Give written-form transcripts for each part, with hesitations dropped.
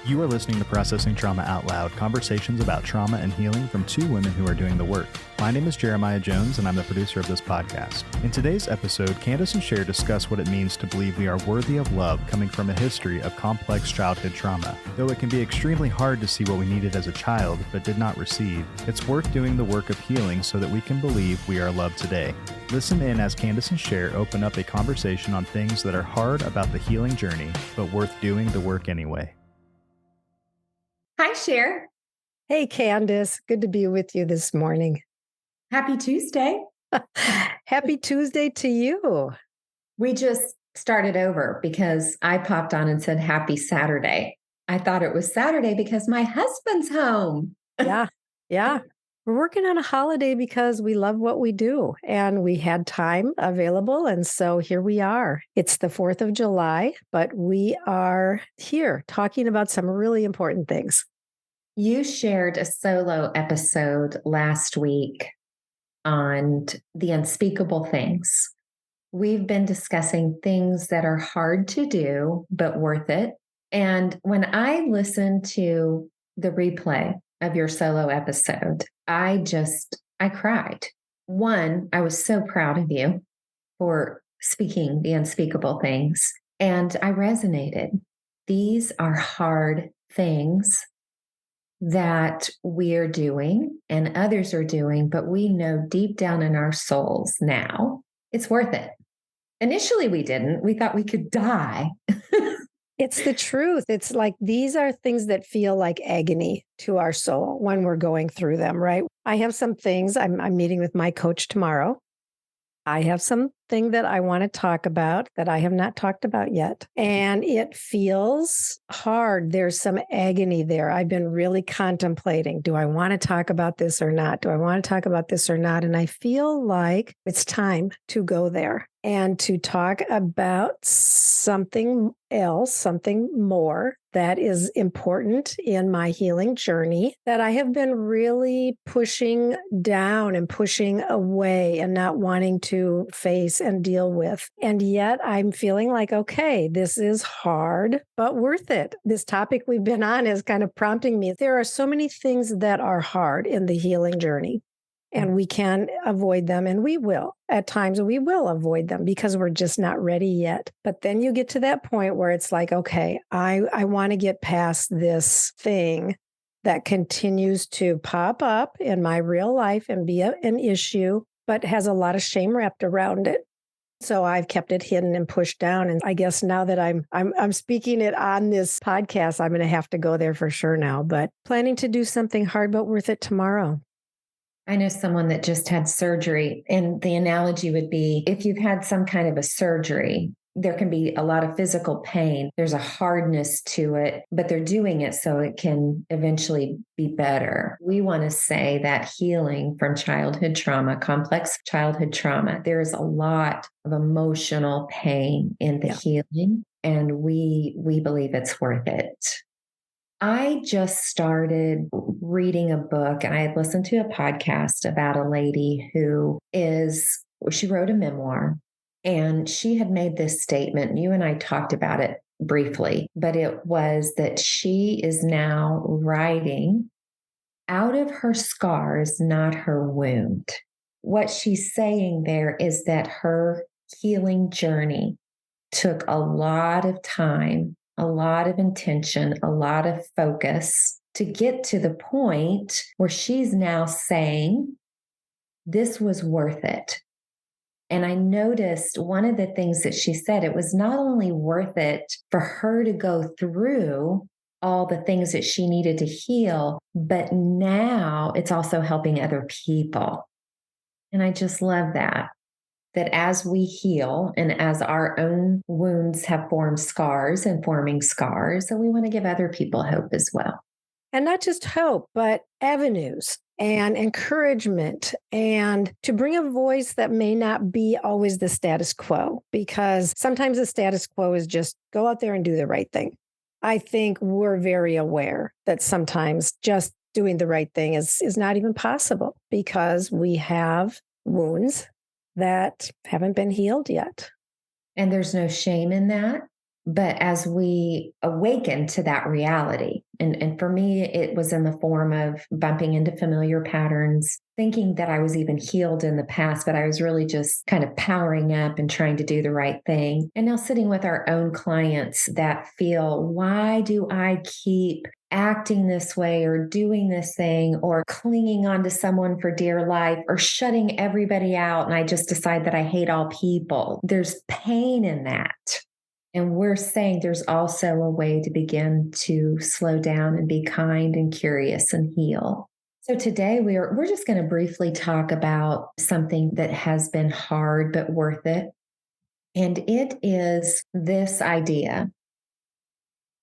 You are listening to Processing Trauma Out Loud, conversations about trauma and healing from two women who are doing the work. My name is Jeremiah Jones, and I'm the producer of this podcast. In today's episode, Kandace and Sher discuss what it means to believe we are worthy of love coming from a history of complex childhood trauma. Though it can be extremely hard to see what we needed as a child but did not receive, it's worth doing the work of healing so that we can believe we are loved today. Listen in as Kandace and Sher open up a conversation on things that are hard about the healing journey, but worth doing the work anyway. Hi, Sher. Hey, Kandace. Good to be with you this morning. Happy Tuesday. Happy Tuesday to you. We just started over because I popped on and said happy Saturday. I thought it was Saturday because my husband's home. Yeah. We're working on a holiday because we love what we do and we had time available. And so here we are. It's the 4th of July, but we are here talking about some really important things. You shared a solo episode last week on the unspeakable things. We've been discussing things that are hard to do, but worth it. And when I listened to the replay of your solo episode, I cried. One, I was so proud of you for speaking the unspeakable things. And I resonated. These are hard things that we're doing and others are doing, but we know deep down in our souls now, it's worth it. Initially, we didn't. We thought we could die. It's the truth. It's like these are things that feel like agony to our soul when we're going through them, right? I have some things. I'm meeting with my coach tomorrow. I have something that I want to talk about that I have not talked about yet. And it feels hard. There's some agony there. I've been really contemplating, do I want to talk about this or not? Do I want to talk about this or not? And I feel like it's time to go there and to talk about something else, something more that is important in my healing journey that I have been really pushing down and pushing away and not wanting to face and deal with. And yet I'm feeling like, okay, this is hard, but worth it. This topic we've been on is kind of prompting me. There are so many things that are hard in the healing journey. And we can avoid them, and we will. At times, we will avoid them because we're just not ready yet. But then you get to that point where it's like, okay, I want to get past this thing that continues to pop up in my real life and be an issue, but has a lot of shame wrapped around it. So I've kept it hidden and pushed down. And I guess now that I'm speaking it on this podcast, I'm going to have to go there for sure now. But planning to do something hard but worth it tomorrow. I know someone that just had surgery, and the analogy would be if you've had some kind of a surgery, there can be a lot of physical pain. There's a hardness to it, but they're doing it so it can eventually be better. We want to say that healing from childhood trauma, complex childhood trauma, there is a lot of emotional pain in the healing, and we believe it's worth it. I just started reading a book, and I had listened to a podcast about a lady she wrote a memoir, and she had made this statement. You and I talked about it briefly, but it was that she is now writing out of her scars, not her wound. What she's saying there is that her healing journey took a lot of time, a lot of intention, a lot of focus to get to the point where she's now saying, this was worth it. And I noticed one of the things that she said, it was not only worth it for her to go through all the things that she needed to heal, but now it's also helping other people. And I just love that as we heal and as our own wounds have formed scars and forming scars, so we want to give other people hope as well. And not just hope, but avenues and encouragement, and to bring a voice that may not be always the status quo, because sometimes the status quo is just go out there and do the right thing. I think we're very aware that sometimes just doing the right thing is not even possible because we have wounds that haven't been healed yet. And there's no shame in that. But as we awaken to that reality, and for me, it was in the form of bumping into familiar patterns, thinking that I was even healed in the past, but I was really just kind of powering up and trying to do the right thing. And now sitting with our own clients that feel, why do I keep acting this way or doing this thing or clinging on to someone for dear life or shutting everybody out? And I just decide that I hate all people. There's pain in that. And we're saying there's also a way to begin to slow down and be kind and curious and heal. So today we're just going to briefly talk about something that has been hard but worth it. And it is this idea.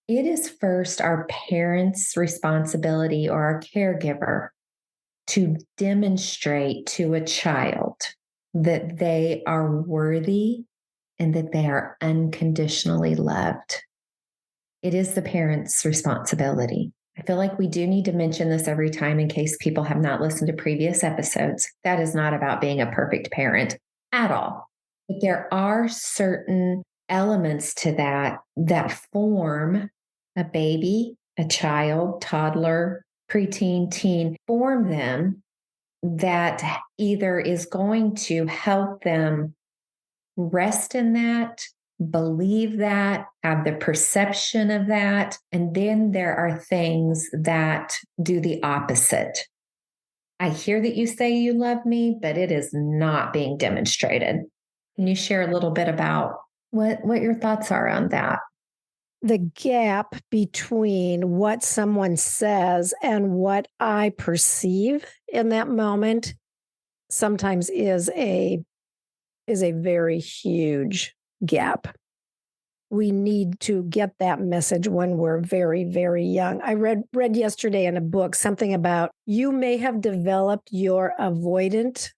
It is first our parents' responsibility or our caregiver to demonstrate to a child that they are worthy and that they are unconditionally loved. It is the parent's responsibility. I feel like we do need to mention this every time in case people have not listened to previous episodes. That is not about being a perfect parent at all. But there are certain elements to that form a baby, a child, toddler, preteen, teen, form them that either is going to help them rest in that, believe that, have the perception of that. And then there are things that do the opposite. I hear that you say you love me, but it is not being demonstrated. Can you share a little bit about what your thoughts are on that? The gap between what someone says and what I perceive in that moment sometimes is a very huge gap. We need to get that message when we're very, very young. I read yesterday in a book something about you may have developed your avoidant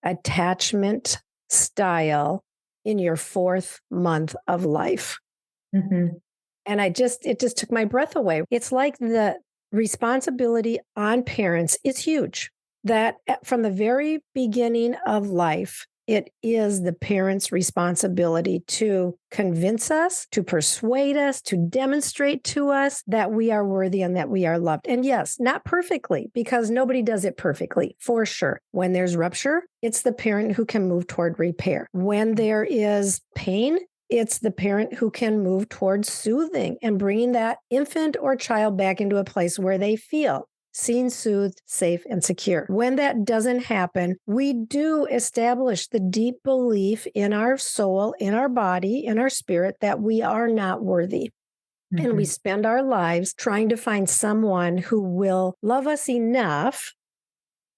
attachment style in your 4th month of life. Mm-hmm. And it just took my breath away. It's like the responsibility on parents is huge. That from the very beginning of life, it is the parents' responsibility to convince us, to persuade us, to demonstrate to us that we are worthy and that we are loved. And yes, not perfectly, because nobody does it perfectly, for sure. When there's rupture, it's the parent who can move toward repair. When there is pain, it's the parent who can move towards soothing and bringing that infant or child back into a place where they feel seen, soothed, safe, and secure. When that doesn't happen, we do establish the deep belief in our soul, in our body, in our spirit that we are not worthy. Mm-hmm. And we spend our lives trying to find someone who will love us enough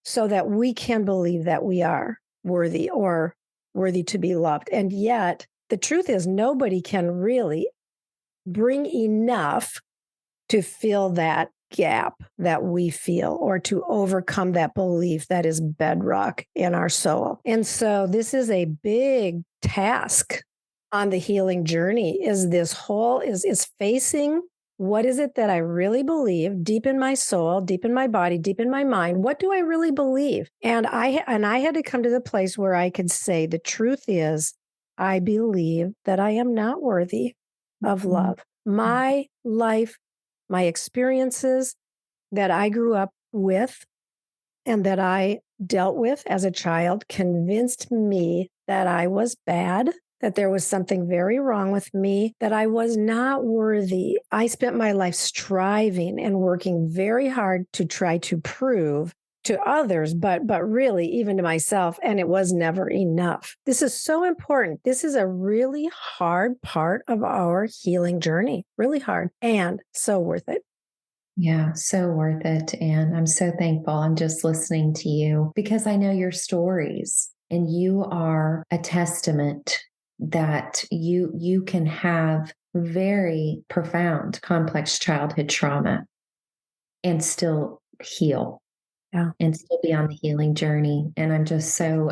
so that we can believe that we are worthy or worthy to be loved. And yet, the truth is nobody can really bring enough to fill that gap that we feel or to overcome that belief that is bedrock in our soul. And so this is a big task on the healing journey is facing what is it that I really believe deep in my soul, deep in my body, deep in my mind? What do I really believe? And I had to come to the place where I could say the truth is I believe that I am not worthy of love. My life, my experiences that I grew up with and that I dealt with as a child convinced me that I was bad, that there was something very wrong with me, that I was not worthy. I spent my life striving and working very hard to try to prove to others, but really even to myself, and it was never enough. This is so important. This is a really hard part of our healing journey, really hard and so worth it. Yeah, so worth it. And I'm so thankful. I'm just listening to you because I know your stories and you are a testament that you can have very profound, complex childhood trauma and still heal. Yeah. And still be on the healing journey. And I'm just so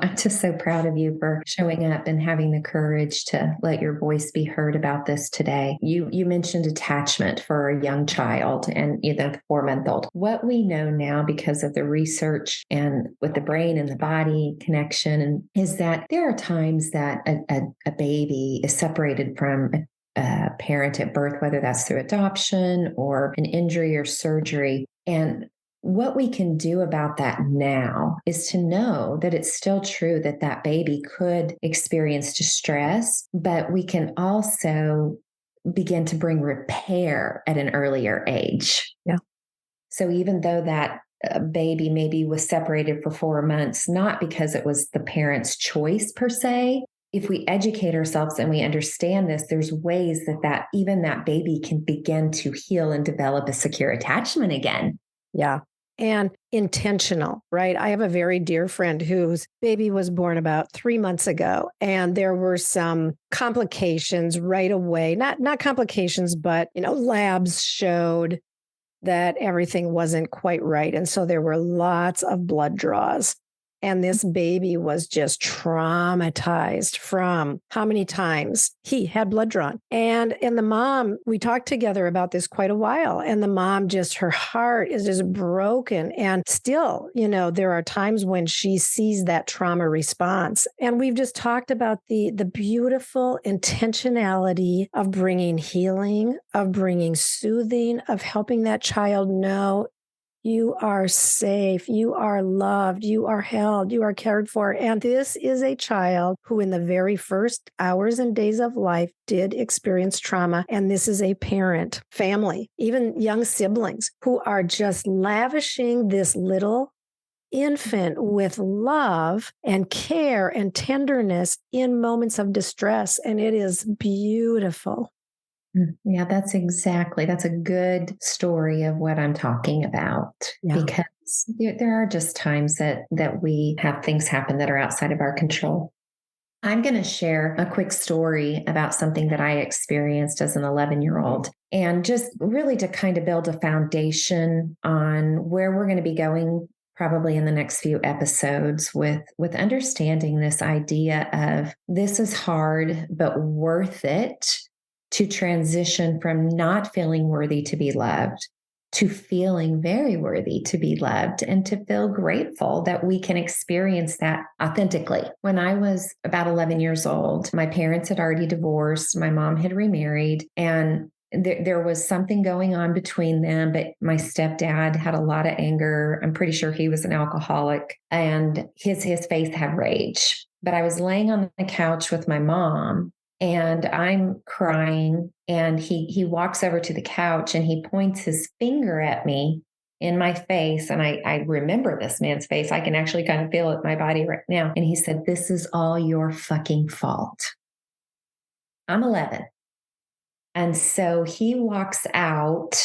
proud of you for showing up and having the courage to let your voice be heard about this today. You mentioned attachment for a young child and the 4-month-old. What we know now because of the research and with the brain and the body connection is that there are times that a baby is separated from a parent at birth, whether that's through adoption or an injury or surgery. And what we can do about that now is to know that it's still true that that baby could experience distress, but we can also begin to bring repair at an earlier age. Yeah. So even though that baby maybe was separated for 4 months, not because it was the parent's choice per se, if we educate ourselves and we understand this, there's ways that even that baby can begin to heal and develop a secure attachment again. Yeah. And intentional, right? I have a very dear friend whose baby was born about 3 months ago, and there were some complications right away. Not complications, but labs showed that everything wasn't quite right. And so there were lots of blood draws. And this baby was just traumatized from how many times he had blood drawn. And the mom, we talked together about this quite a while. And the mom her heart is just broken. And still, there are times when she sees that trauma response. And we've just talked about the beautiful intentionality of bringing healing, of bringing soothing, of helping that child know you are safe, you are loved, you are held, you are cared for. And this is a child who in the very first hours and days of life did experience trauma. And this is a parent, family, even young siblings who are just lavishing this little infant with love and care and tenderness in moments of distress. And it is beautiful. Yeah, that's a good story of what I'm talking about. Yeah. Because there are just times that we have things happen that are outside of our control. I'm going to share a quick story about something that I experienced as an 11-year-old, and just really to kind of build a foundation on where we're going to be going probably in the next few episodes with understanding this idea of this is hard, but worth it to transition from not feeling worthy to be loved to feeling very worthy to be loved, and to feel grateful that we can experience that authentically. When I was about 11 years old, my parents had already divorced. My mom had remarried, and there was something going on between them, but my stepdad had a lot of anger. I'm pretty sure he was an alcoholic, and his face had rage. But I was laying on the couch with my mom, and I'm crying, and he walks over to the couch and he points his finger at me in my face. And I remember this man's face. I can actually kind of feel it in my body right now. And he said, "This is all your fucking fault." I'm 11. And so he walks out,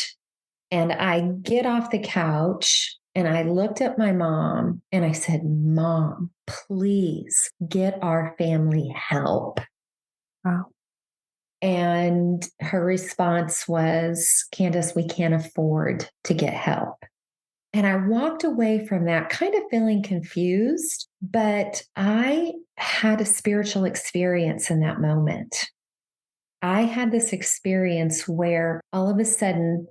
and I get off the couch and I looked at my mom and I said, "Mom, please get our family help." Wow. And her response was, "Kandace, we can't afford to get help." And I walked away from that kind of feeling confused, but I had a spiritual experience in that moment. I had this experience where all of a sudden,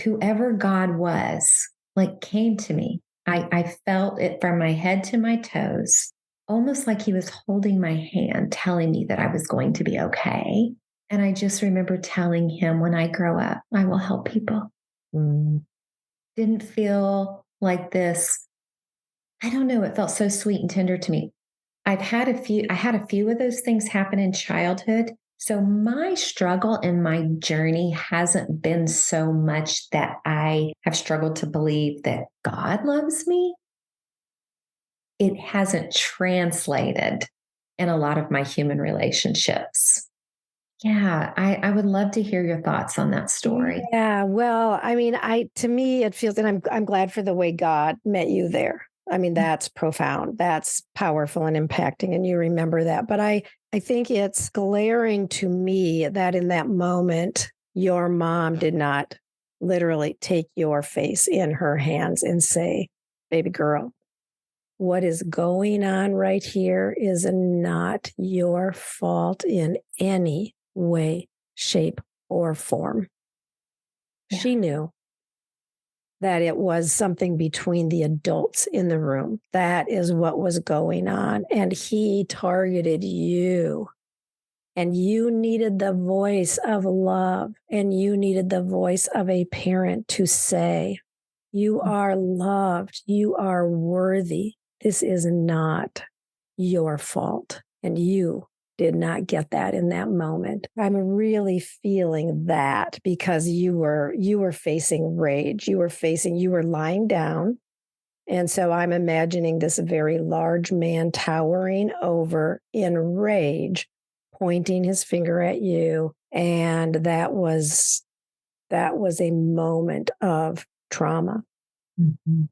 whoever God was, like, came to me. I felt it from my head to my toes, almost like he was holding my hand, telling me that I was going to be okay. And I just remember telling him, when I grow up, I will help people. Didn't feel like this. I don't know. It felt so sweet and tender to me. I had a few of those things happen in childhood. So my struggle and my journey hasn't been so much that I have struggled to believe that God loves me. It hasn't translated in a lot of my human relationships. Yeah, I would love to hear your thoughts on that story. Yeah, well, I mean, to me, it feels, and I'm glad for the way God met you there. I mean, that's profound. That's powerful and impacting, and you remember that. But I think it's glaring to me that in that moment, your mom did not literally take your face in her hands and say, "Baby girl, what is going on right here is not your fault in any way, shape, or form." Yeah. She knew that it was something between the adults in the room. That is what was going on. And he targeted you And you needed the voice of love, and you needed the voice of a parent to say, you are loved, you are worthy. This is not your fault. And you did not get that in that moment. I'm really feeling that because you were facing rage. You were lying down. And so I'm imagining this very large man towering over in rage, pointing his finger at you. And that was a moment of trauma. Mm-hmm.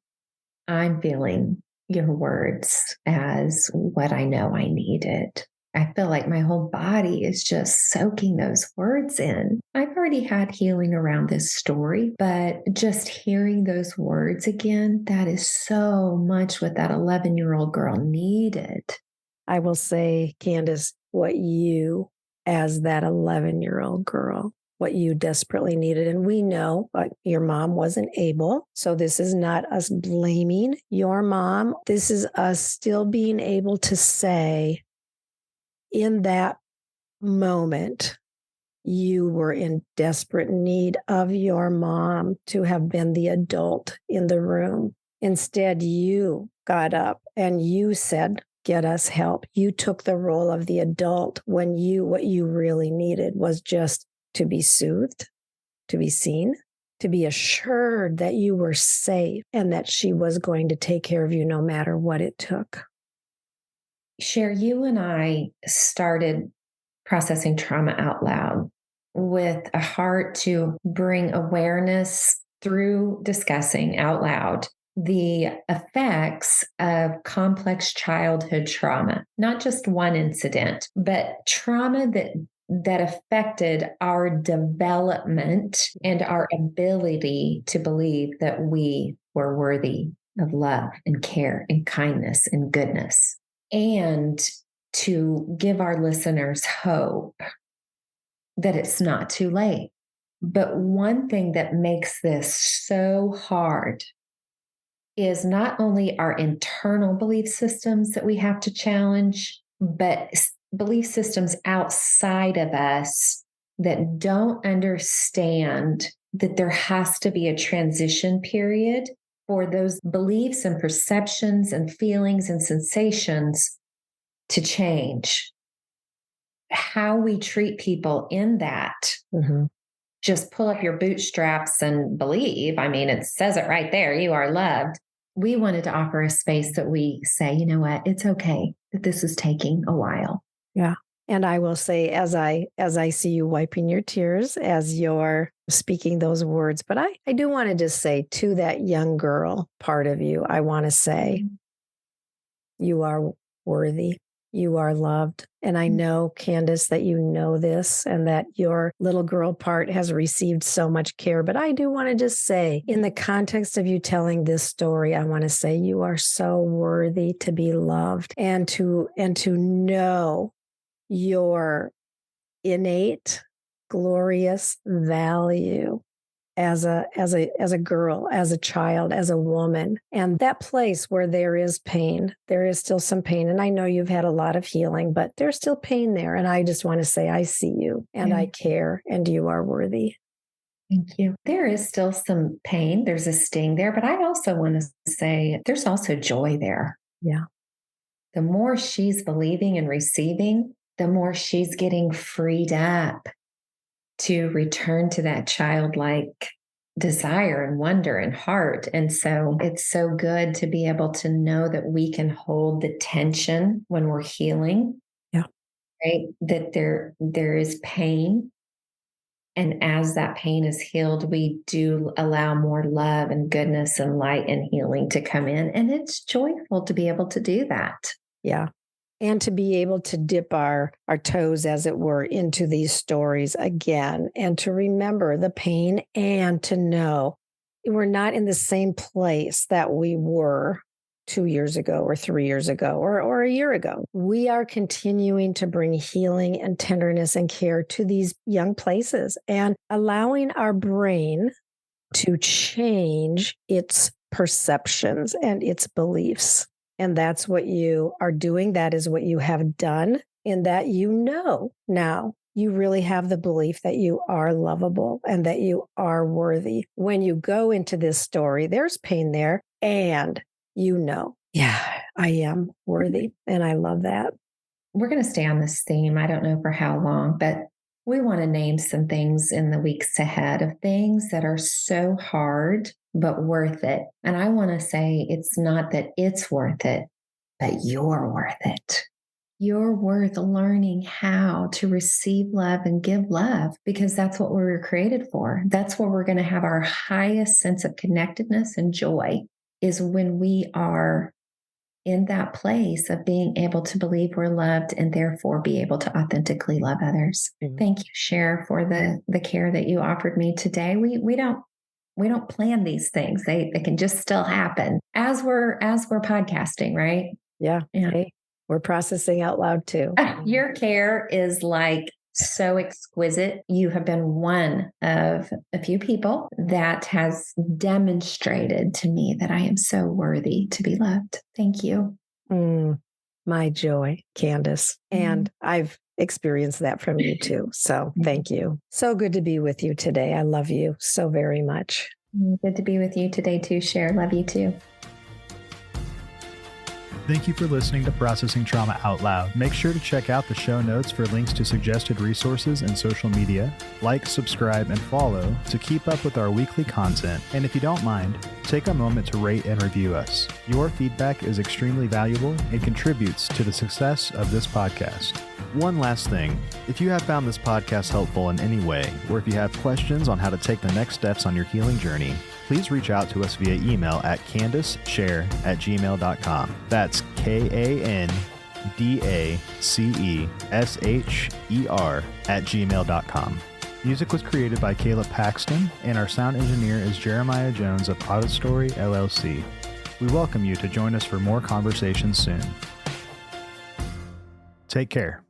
I'm feeling your words as what I know I needed. I feel like my whole body is just soaking those words in. I've already had healing around this story, but just hearing those words again, that is so much what that 11-year-old girl needed. I will say, Kandace, what you, as that 11-year-old girl, what you desperately needed. And we know your mom wasn't able. So this is not us blaming your mom. This is us still being able to say, in that moment, you were in desperate need of your mom to have been the adult in the room. Instead, you got up and you said, get us help. You took the role of the adult when what you really needed was just to be soothed, to be seen, to be assured that you were safe and that she was going to take care of you no matter what it took. Sher, you and I started Processing Trauma Out Loud with a heart to bring awareness through discussing out loud the effects of complex childhood trauma, not just one incident, but trauma that affected our development and our ability to believe that we were worthy of love and care and kindness and goodness. And to give our listeners hope that it's not too late. But one thing that makes this so hard is not only our internal belief systems that we have to challenge, but belief systems outside of us that don't understand that there has to be a transition period for those beliefs and perceptions and feelings and sensations to change. How we treat people in that, just pull up your bootstraps and believe. I mean, it says it right there. You are loved. We wanted to offer a space that we say, you know what, it's okay that this is taking a while. Yeah. And I will say, as I see you wiping your tears as you're speaking those words, but I do want to just say to that young girl part of you, I want to say, you are worthy. You are loved. And I know, Kandace, that you know this and that your little girl part has received so much care. But I do want to just say, in the context of you telling this story, I want to say you are so worthy to be loved and to know your innate, glorious value as a girl, as a child, as a woman. And that place where there is pain, there is still some pain. And I know you've had a lot of healing, but there's still pain there. And I just want to say, I see you and I care and you are worthy. Thank you. There is still some pain. There's a sting there, but I also want to say there's also joy there. Yeah. The more she's believing and receiving, the more she's getting freed up to return to that childlike desire and wonder and heart. And so it's so good to be able to know that we can hold the tension when we're healing. Yeah. Right. That there is pain. And as that pain is healed, we do allow more love and goodness and light and healing to come in. And it's joyful to be able to do that. Yeah. And to be able to dip our toes, as it were, into these stories again, and to remember the pain and to know we're not in the same place that we were 2 years ago or 3 years ago or a year ago. We are continuing to bring healing and tenderness and care to these young places and allowing our brain to change its perceptions and its beliefs. And that's what you are doing. That is what you have done. in that now you really have the belief that you are lovable and that you are worthy. When you go into this story, there's pain there, and yeah, I am worthy. And I love that. We're going to stay on this theme. I don't know for how long, but we want to name some things in the weeks ahead of things that are so hard, but worth it. And I want to say it's not that it's worth it, but you're worth it. You're worth learning how to receive love and give love, because that's what we were created for. That's where we're going to have our highest sense of connectedness and joy, is when we are in that place of being able to believe we're loved and therefore be able to authentically love others. Mm-hmm. Thank you, Sher, for the care that you offered me today. We don't plan these things. They can just still happen as we're podcasting, right? Yeah. Hey, we're processing out loud too. Your care is like so exquisite. You have been one of a few people that has demonstrated to me that I am so worthy to be loved. Thank you. My joy, Kandace. And I've experienced that from you too. So thank you. So good to be with you today. I love you so very much. Good to be with you today too, Sher. Love you too. Thank you for listening to Processing Trauma Out Loud. Make sure to check out the show notes for links to suggested resources and social media. Like, subscribe, and follow to keep up with our weekly content. And if you don't mind, take a moment to rate and review us. Your feedback is extremely valuable and contributes to the success of this podcast. One last thing, if you have found this podcast helpful in any way, or if you have questions on how to take the next steps on your healing journey, please reach out to us via email at KandaceSher@gmail.com. That's KandaceSher@gmail.com. Music was created by Caleb Paxton, and our sound engineer is Jeremiah Jones of AutoStory LLC. We welcome you to join us for more conversations soon. Take care.